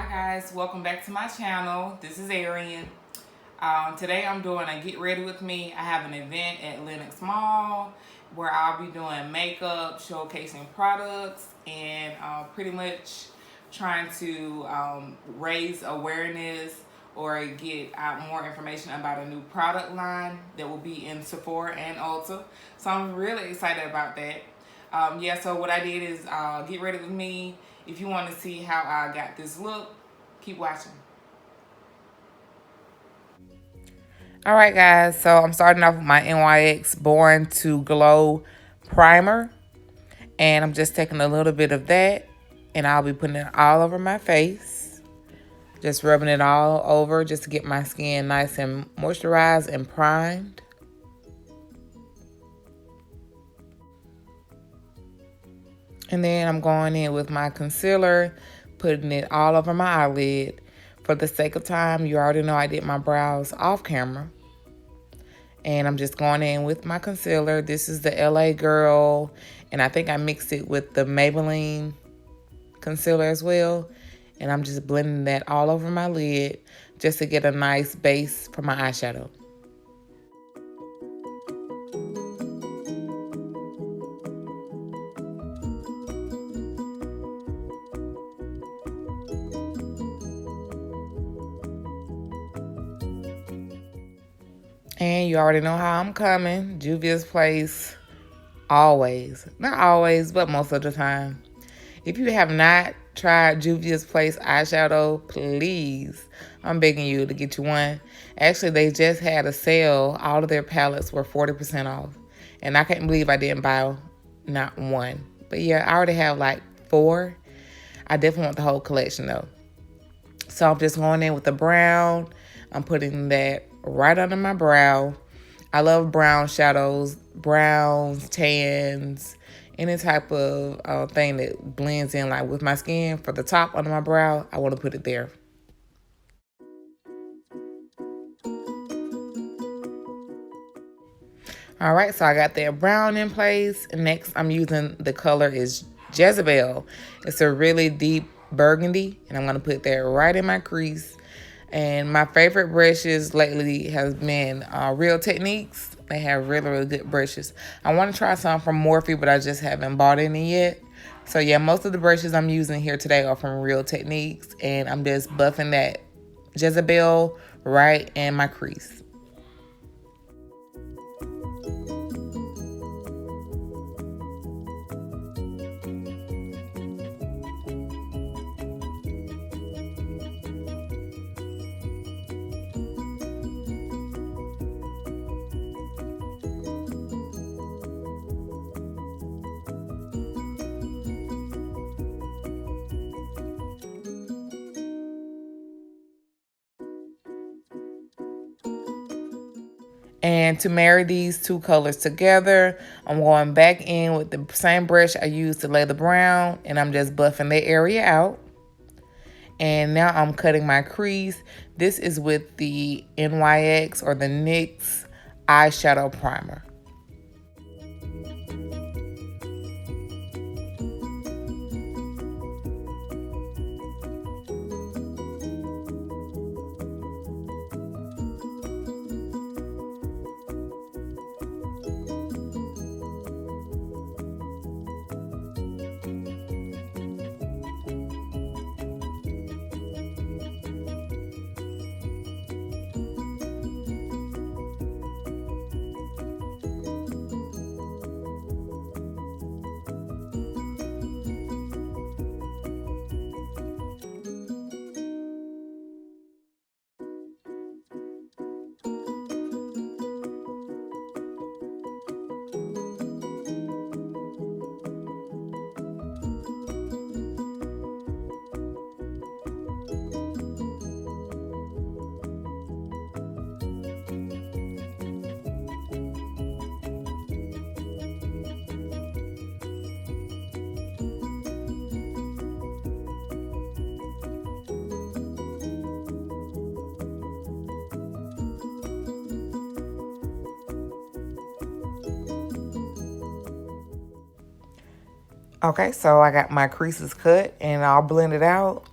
Hi guys, welcome back to my channel. This is Erion. Today I'm doing a get ready with me. I have an event at Lenox Mall where I'll be doing makeup, showcasing products, and pretty much trying to raise awareness or get out more information about a new product line that will be in Sephora and Ulta. So I'm really excited about that. So what I did is get ready with me. If you want to see how I got this look, keep watching. All right, guys. So I'm starting off with my NYX Born to Glow primer. And I'm just taking a little bit of that. And I'll be putting it all over my face. Just rubbing it all over just to get my skin nice and moisturized and primed. And then I'm going in with my concealer, putting it all over my eyelid. For the sake of time, you already know I did my brows off camera. And I'm just going in with my concealer. This is the LA Girl, and I think I mixed it with the Maybelline concealer as well. And I'm just blending that all over my lid just to get a nice base for my eyeshadow. And you already know how I'm coming. Juvia's Place, always. Not always, but most of the time. If you have not tried Juvia's Place eyeshadow, please, I'm begging you to get you one. Actually, they just had a sale. All of their palettes were 40% off. And I can't believe I didn't buy not one. But yeah, I already have like 4. I definitely want the whole collection though. So I'm just going in with the brown. I'm putting that right under my brow. I love brown shadows, browns, tans, any type of thing that blends in like with my skin. For the top under my brow, I want to put it there. All right, so I got that brown in place. Next, I'm using the color is Jezebel. It's a really deep burgundy, and I'm going to put that right in my crease. And my favorite brushes lately has been Real Techniques. They have really, really good brushes. I want to try some from Morphe, but I just haven't bought any yet. So yeah, most of the brushes I'm using here today are from Real Techniques, and I'm just buffing that Jezebel right in my crease. And to marry these two colors together, I'm going back in with the same brush I used to lay the brown, and I'm just buffing that area out. And now I'm cutting my crease. This is with the NYX or the NYX eyeshadow primer. Okay, so I got my creases cut and I'll blend it out.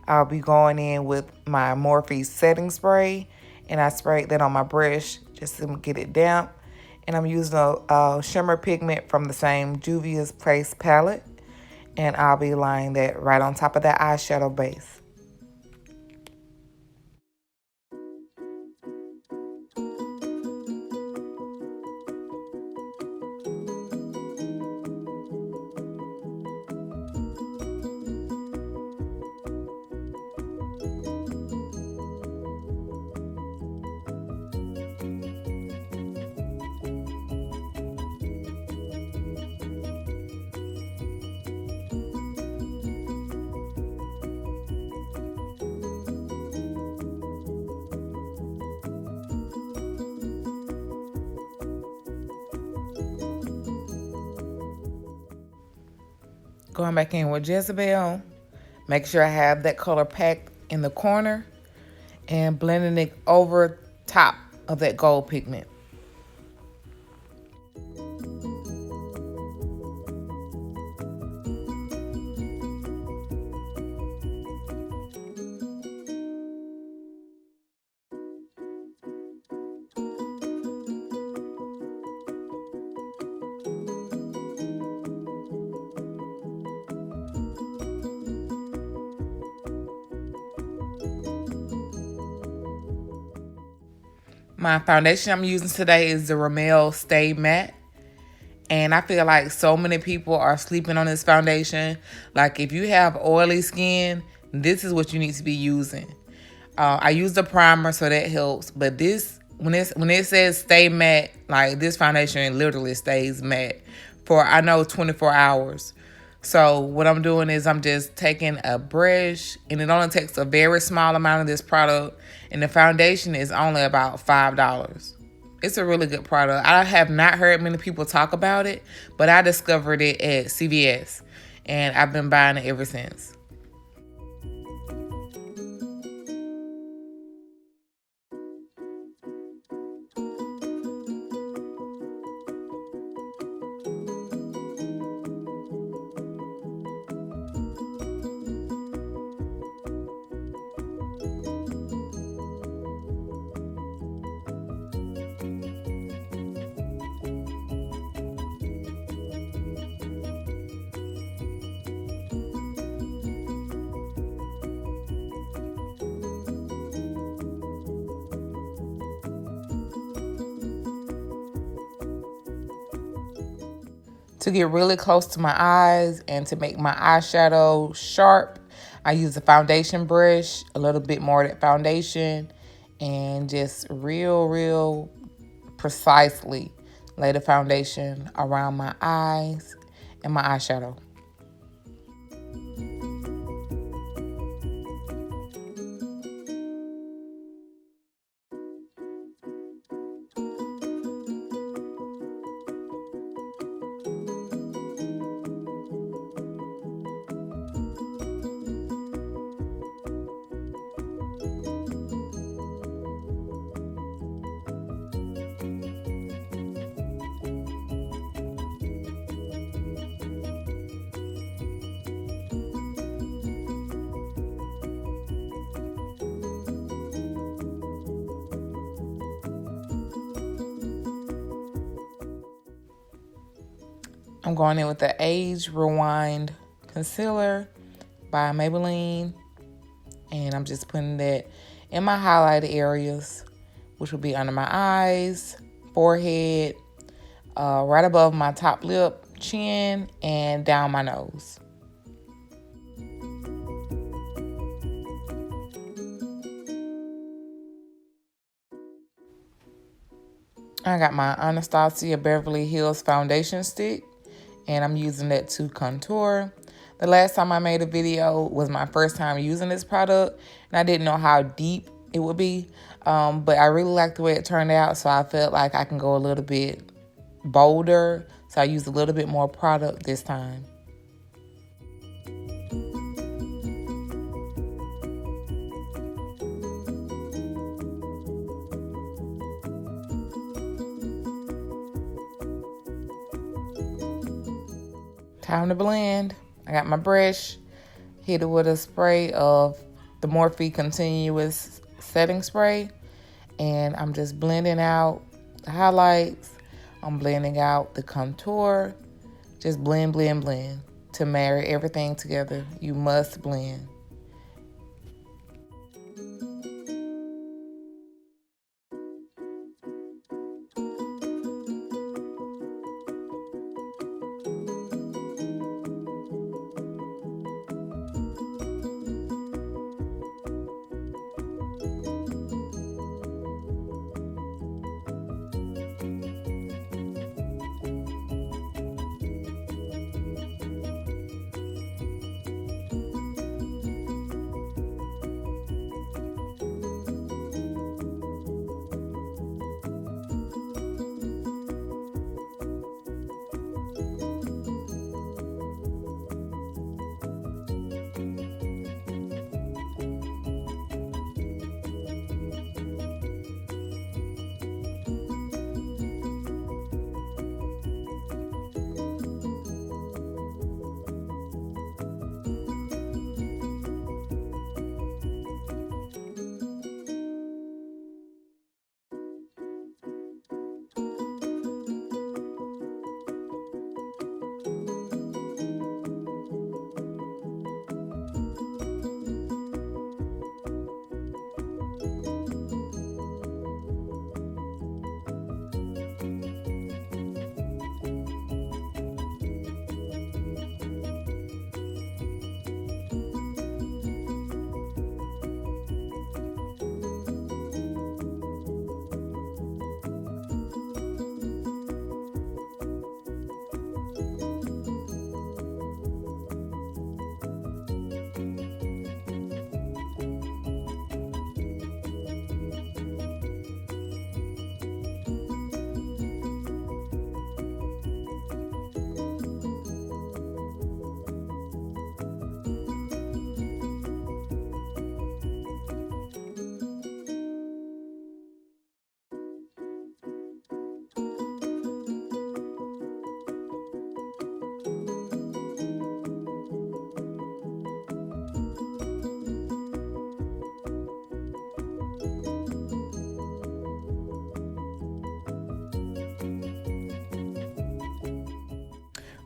I'll be going in with my Morphe setting spray, and I sprayed that on my brush just to get it damp. And I'm using a shimmer pigment from the same Juvia's Place palette, and I'll be laying that right on top of that eyeshadow base. Going back in with Jezebel, make sure I have that color packed in the corner and blending it over top of that gold pigment. My foundation I'm using today is the Rimmel Stay Matte. And I feel like so many people are sleeping on this foundation. Like if you have oily skin, this is what you need to be using. I use the primer, so that helps. But this, when it says stay matte, like this foundation literally stays matte for, I know, 24 hours. So what I'm doing is I'm just taking a brush, and it only takes a very small amount of this product, and the foundation is only about $5. It's a really good product. I have not heard many people talk about it, but I discovered it at CVS, and I've been buying it ever since. To get really close to my eyes and to make my eyeshadow sharp, I use a foundation brush, a little bit more of that foundation, and just real precisely lay the foundation around my eyes and my eyeshadow. I'm going in with the Age Rewind Concealer by Maybelline. And I'm just putting that in my highlighted areas, which will be under my eyes, forehead, right above my top lip, chin, and down my nose. I got my Anastasia Beverly Hills foundation stick, and I'm using that to contour. The last time I made a video was my first time using this product, and I didn't know how deep it would be, but I really liked the way it turned out, so I felt like I can go a little bit bolder, so I used a little bit more product this time. Time to blend. I got my brush, hit it with a spray of the Morphe Continuous Setting Spray. And I'm just blending out the highlights. I'm blending out the contour. Just blend, blend, blend to marry everything together. You must blend.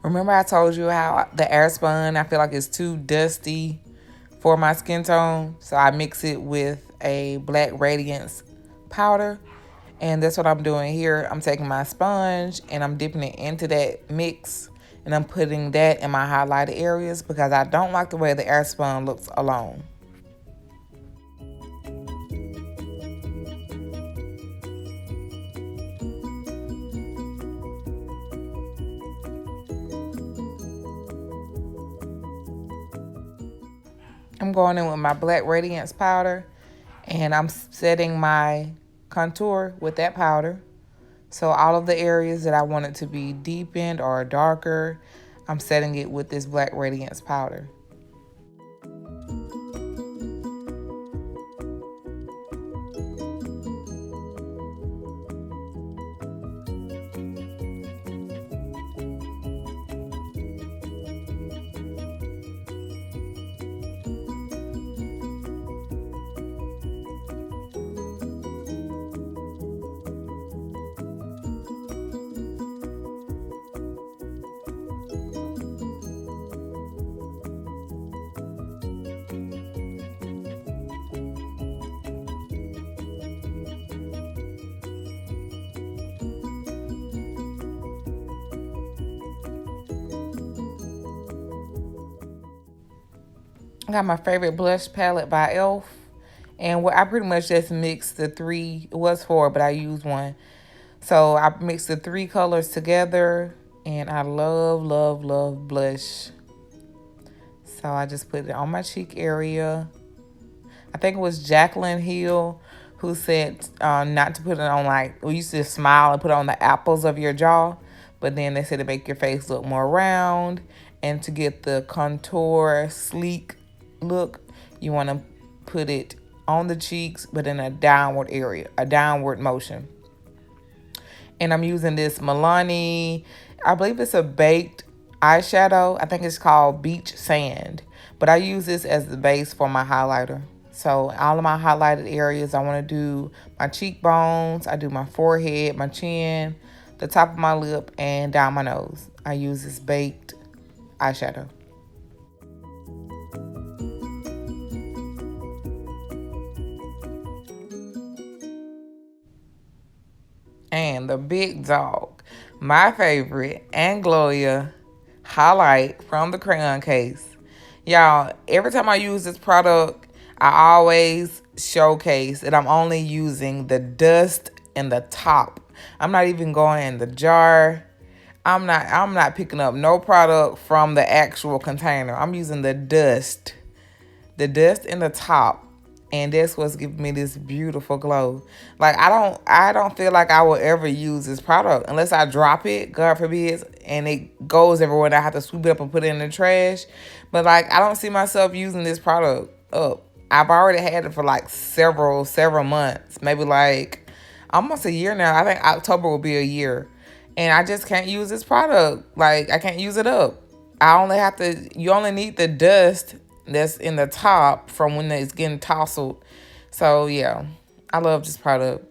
Remember I told you how the Airspun, I feel like it's too dusty for my skin tone. So I mix it with a Black Radiance powder. And that's what I'm doing here. I'm taking my sponge and I'm dipping it into that mix. And I'm putting that in my highlighted areas because I don't like the way the Airspun looks alone. I'm going in with my Black Radiance powder and I'm setting my contour with that powder. So all of the areas that I want it to be deepened or darker, I'm setting it with this Black Radiance powder. I got my favorite blush palette by e.l.f. And I pretty much just mixed the three. It was four, but I used one. So I mixed the three colors together. And I love, love, love blush. So I just put it on my cheek area. I think it was Jaclyn Hill who said not to put it on we used to smile and put it on the apples of your jaw. But then they said to make your face look more round. And to get the contour sleek look, you want to put it on the cheeks, but in a downward area, a downward motion. And I'm using this Milani, I believe it's a baked eyeshadow. I think it's called Beach Sand. But I use this as the base for my highlighter. So all of my highlighted areas, I want to do my cheekbones, I do my forehead, my chin, the top of my lip, and down my nose. I use this baked eyeshadow. And the big dog, my favorite Angloya highlight from the crayon case. Y'all, every time I use this product, I always showcase that I'm only using the dust in the top. I'm not even going in the jar. I'm not picking up no product from the actual container. I'm using the dust. The dust in the top. And that's what's giving me this beautiful glow. Like I don't feel like I will ever use this product unless I drop it, God forbid, and it goes everywhere and I have to sweep it up and put it in the trash. But like I don't see myself using this product up. I've already had it for like several months, maybe like almost a year now. I think October will be a year. And I just can't use this product. Like I can't use it up. You only need the dust that's in the top from when it's getting tousled. So yeah, I love this product.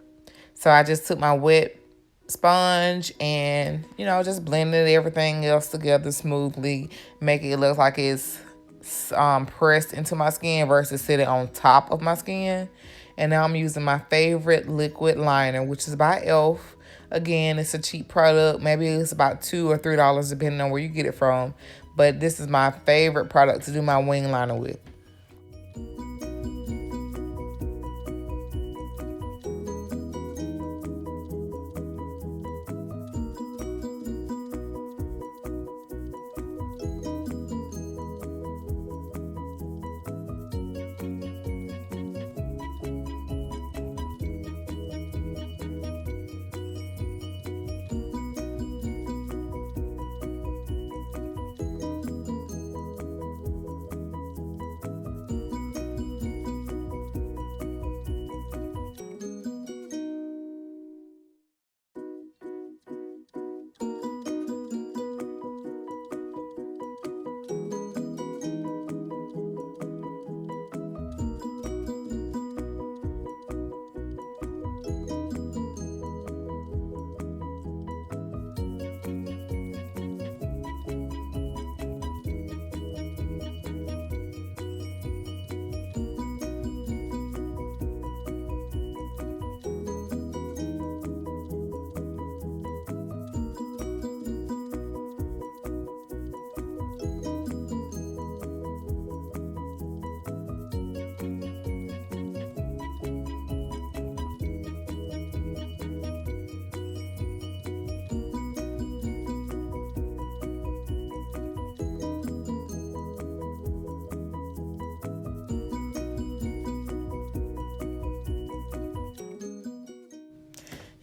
So I just took my wet sponge and, just blended everything else together smoothly, make it look like it's pressed into my skin versus sitting on top of my skin. And now I'm using my favorite liquid liner, which is by e.l.f. Again, it's a cheap product. Maybe it's about $2 or $3 depending on where you get it from. But this is my favorite product to do my wing liner with.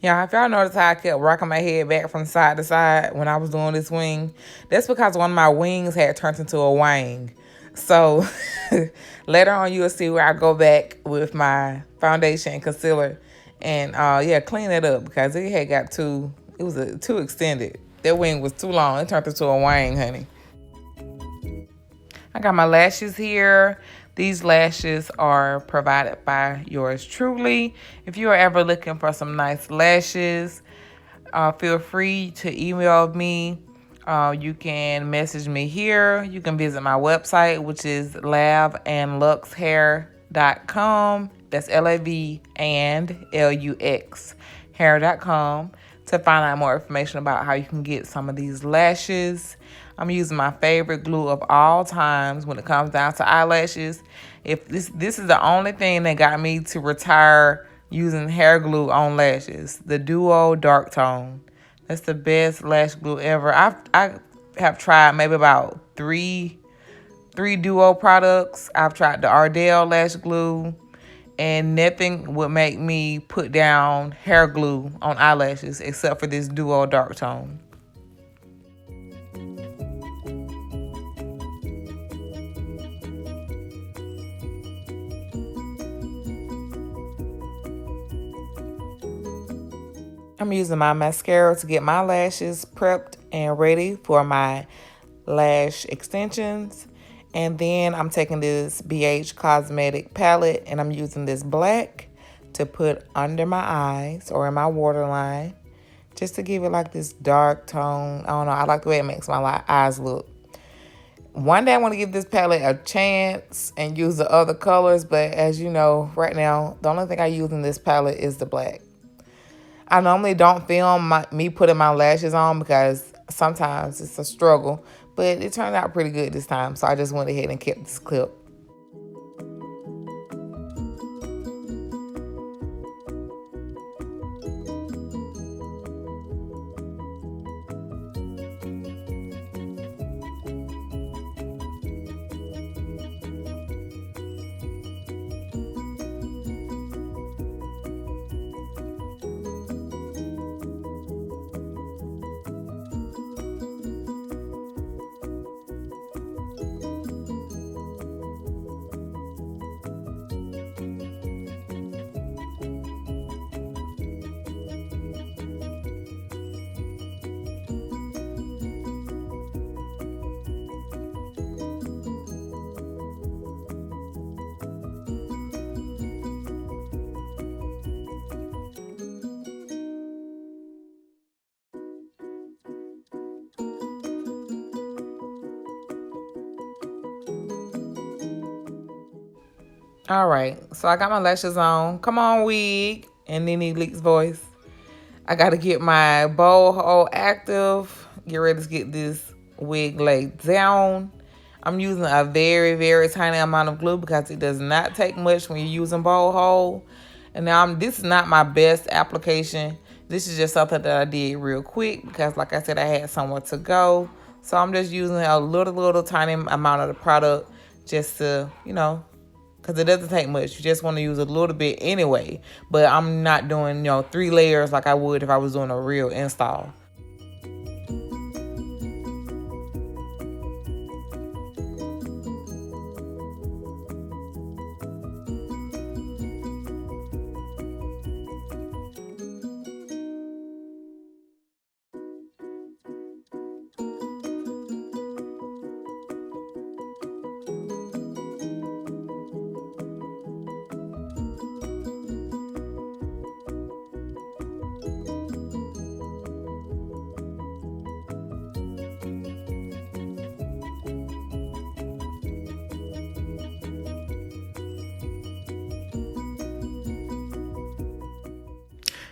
Yeah, if y'all notice how I kept rocking my head back from side to side when I was doing this wing, that's because one of my wings had turned into a wang. So later on, you'll see where I go back with my foundation and concealer and clean it up because it was too extended. That wing was too long. It turned into a wang, honey. I got my lashes here. These lashes are provided by yours truly. If you are ever looking for some nice lashes, feel free to email me. You can message me here. You can visit my website, which is lavandluxhair.com. That's LAV and LUX hair.com to find out more information about how you can get some of these lashes. I'm using my favorite glue of all times when it comes down to eyelashes. If this is the only thing that got me to retire using hair glue on lashes, the Duo Dark Tone. That's the best lash glue ever. I have tried maybe about three Duo products. I've tried the Ardell lash glue, and nothing would make me put down hair glue on eyelashes except for this Duo Dark Tone. I'm using my mascara to get my lashes prepped and ready for my lash extensions. And then I'm taking this BH Cosmetic palette and I'm using this black to put under my eyes or in my waterline, just to give it like this dark tone. I don't know, I like the way it makes my eyes look. One day I want to give this palette a chance and use the other colors, but as you know, right now, the only thing I use in this palette is the black. I normally don't film me putting my lashes on because sometimes it's a struggle, but it turned out pretty good this time, so I just went ahead and kept this clip. All right, so I got my lashes on. Come on, wig. And Nene Leak's voice. I got to get my bowl hole active. Get ready to get this wig laid down. I'm using a very, very tiny amount of glue because it does not take much when you're using bowl hole. And now this is not my best application. This is just something that I did real quick because, like I said, I had somewhere to go. So I'm just using a little tiny amount of the product just to, because it doesn't take much. You just want to use a little bit anyway. But I'm not doing, 3 layers like I would if I was doing a real install.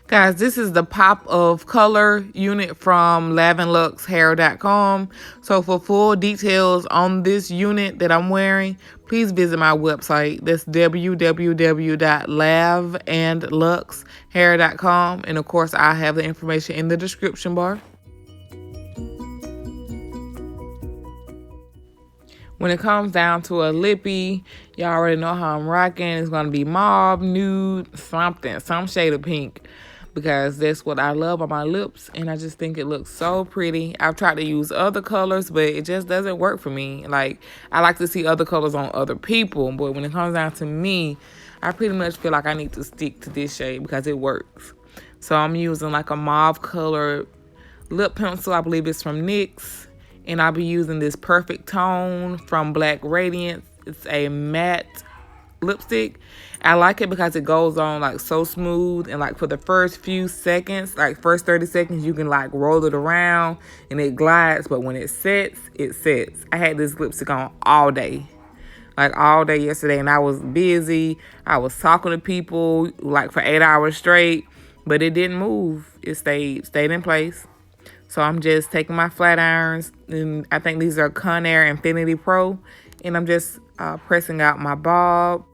Guys, this is the Pop of Color unit from lavenluxhair.com. So for full details on this unit that I'm wearing, please visit my website. That's www.lavandluxhair.com. And of course, I have the information in the description bar. When it comes down to a lippy, y'all already know how I'm rocking. It's going to be mauve, nude, some shade of pink. Because that's what I love on my lips, and I just think it looks so pretty. I've tried to use other colors, but it just doesn't work for me. Like, I like to see other colors on other people, but when it comes down to me, I pretty much feel like I need to stick to this shade because it works. So I'm using like a mauve color lip pencil. I believe it's from NYX, and I'll be using this Perfect Tone from Black Radiance. It's a matte lipstick. I like it because it goes on like so smooth, and like for the first few seconds, like first 30 seconds, you can like roll it around and it glides, but when it sets, it sets. I had this lipstick on all day yesterday, and I was busy. I was talking to people like for 8 hours straight, but it didn't move. It stayed in place. So I'm just taking my flat irons, and I think these are Conair Infinity Pro, and I'm just pressing out my bob.